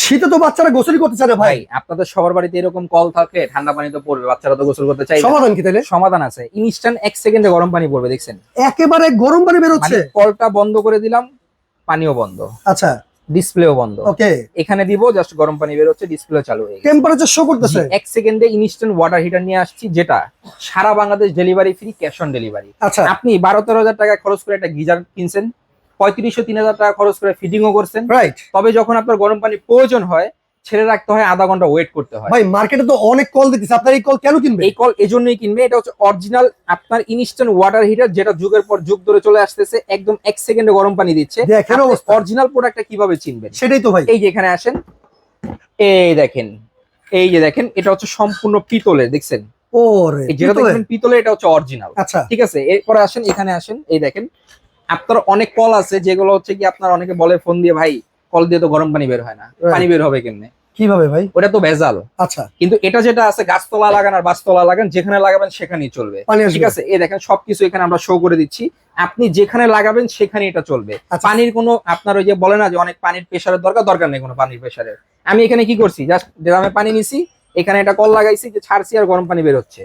শীতে তো বাচ্চারা গোসল করতে চায় না ভাই। ভাই আপনাদের সবার বাড়িতে এরকম কল থাকে, ঠান্ডা পানি তো পড়বে, বাচ্চারা তো গোসল করতে চায় না। সমাধান কি তাহলে? সমাধান আছে, ইনস্ট্যান্ট 1 সেকেন্ডে গরম পানি পড়বে, দেখছেন একেবারে গরম পানি বের মানে হচ্ছে। কলটা বন্ধ করে দিলাম, পানিও বন্ধ, আচ্ছা ডিসপ্লেও বন্ধ। ওকে, এখানে দিব, জাস্ট গরম পানি বের হচ্ছে, ডিসপ্লে চালু হয়ে গেছে। টেম্পারেচার শো করতেছে। 1 সেকেন্ডে ইনস্ট্যান্ট ওয়াটার হিটার নিয়ে আসছি, যেটা সারা Bangladesh delivery free, cash on delivery. আচ্ছা আপনি 12-13 হাজার টাকা খরচ করে একটা গিজার কিনছেন, 3500-3000 টাকা খরচ করে ফিটিংও করছেন, রাইট। তবে যখন আপনার গরম পানি প্রয়োজন হয় ছেড়ে রাখতে হয়, আধা ঘন্টা ওয়েট করতে হয়। ভাই মার্কেটে তো অনেক কল দিতেছে, আপনার এই কল কেন কিনবে? এই কল এজন্যই কিনবে, এটা হচ্ছে অরিজিনাল আপনার ইনস্ট্যান্ট ওয়াটার হিটার, যেটা যুগের পর যুগ ধরে চলে আসতেছে, একদম 1 সেকেন্ডে গরম পানি দিচ্ছে। দেখেন অবস্থা। অরিজিনাল প্রোডাক্টটা কিভাবে চিনবেন? সেটাই তো ভাই। এই যে এখানে আসেন, এই দেখেন, এই যে দেখেন, এটা হচ্ছে সম্পূর্ণ পিতলের, দেখছেন ওরে এই যেটা দেখবেন পিতলের, এটা হচ্ছে অরিজিনাল। আচ্ছা ঠিক আছে, এরপরে আসেন, এখানে আসেন, এই দেখেন আপনার অনেক কল আছে যেগুলো হচ্ছে কি আপনার অনেকে বলে ফোন দিয়ে, ভাই কল দিয়ে তো গরম পানি বের হয় না, পানি বের হবে কেমনে? কিভাবে ভাই? ওটা তো ভেজাল। আচ্ছা কিন্তু এটা যেটা আছে, গাছতলা লাগান আর বাসতলা লাগান, যেখানে লাগাবেন সেখানেই চলবে। পানি আসবে। ঠিক আছে, এই দেখেন সবকিছু এখানে আমরা শো করে দিচ্ছি, আপনি যেখানে লাগাবেন সেখানে এটা চলবে। আচ্ছা। পানির কোনো আপনার ওই যে বলে না যে অনেক পানির প্রেসারের দরকার নেই কোনো পানির প্রেসারের। আমি এখানে কি করছি, জাস্ট ড্রামে পানি নিছি, এখানে একটা কল লাগাইছি, যে ছাড়ছি আর গরম পানি বের হচ্ছে।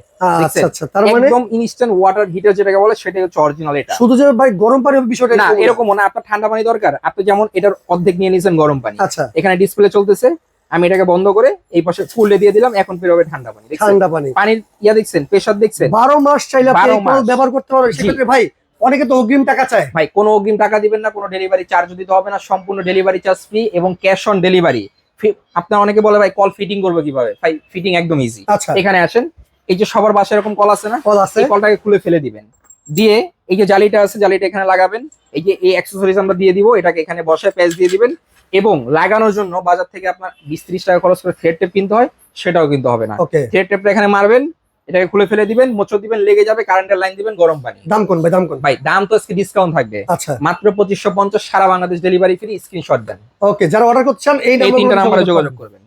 আচ্ছা আচ্ছা, তার মানে একদম ইনস্ট্যান্ট ওয়াটার হিটার যেটাকে বলে, সেটাই হচ্ছে অরিজিনাল। এটা শুধু যে ভাই গরম পানি বিষয়টা না, এরকম না। এরকম না, আপনার ঠান্ডা পানি দরকার, আপনি যেমন এটার অর্ধেক নিয়ে নিয়েছেন গরম পানি, আচ্ছা এখানে ডিসপ্লে চলতেছে, আমি এটাকে বন্ধ করে এই পাশে ফুলে দিয়ে দিলাম, এখন বের হবে ঠান্ডা পানি। দেখছেন ঠান্ডা পানি পানির ইয়া, দেখছেন প্রেসার, দেখছেন 12 মাস চাইলে আপনি 12 এই কল মাস। ব্যবহার করতে পারবেন। জি। সেক্ষেত্রে ভাই অনেকে তো অগ্রিম টাকা চায়। ভাই কোনো অগ্রিম টাকা দিবেন না, কোনো ডেলিভারি চার্জ দিতে হবে না, সম্পূর্ণ ডেলিভারি চার্জ ফ্রি এবং ক্যাশ অন ডেলিভারি। আপনার অনেকে বলে ভাই কল ফিটিং করবে কিভাবে, ভাই ফিটিং একদম ইজি। আচ্ছা এখানে আসেন, এই যে সবার বাসায় এরকম কল আছে না, কল আছে। এই কলটাকে খুলে ফেলে দিবেন, দিয়ে এই যে জালিটা আছে, জালিটা এখানে লাগাবেন, এই যে এই অ্যাক্সেসরিজ আমরা দিয়ে দিব, এটাকে এখানে বসায় প্যাচ দিয়ে দিবেন। এবং লাগানোর জন্য বাজার থেকে আপনার 20-30 টাকা খরচ করে থ্রেড টেপ কিনতে হয়, সেটাও কিনতে হবে না। ওকে, থ্রেড টেপটা এখানে মারবেন, এটাকে খুলে ফেলে দিবেন, মোচড় দিবেন, লেগে যাবে, কারেন্টের লাইন দিবেন, গরম পানি। দাম কোন ভাই, দাম কোন? ভাই দাম তো আজকে ডিসকাউন্ট থাকবে, আচ্ছা মাত্র 2550, সারা বাংলাদেশ ডেলিভারি ফ্রি, স্ক্রিনশট দেন, ওকে, যারা অর্ডার করছেন এই এই 3টা নাম্বারে যোগাযোগ করবেন।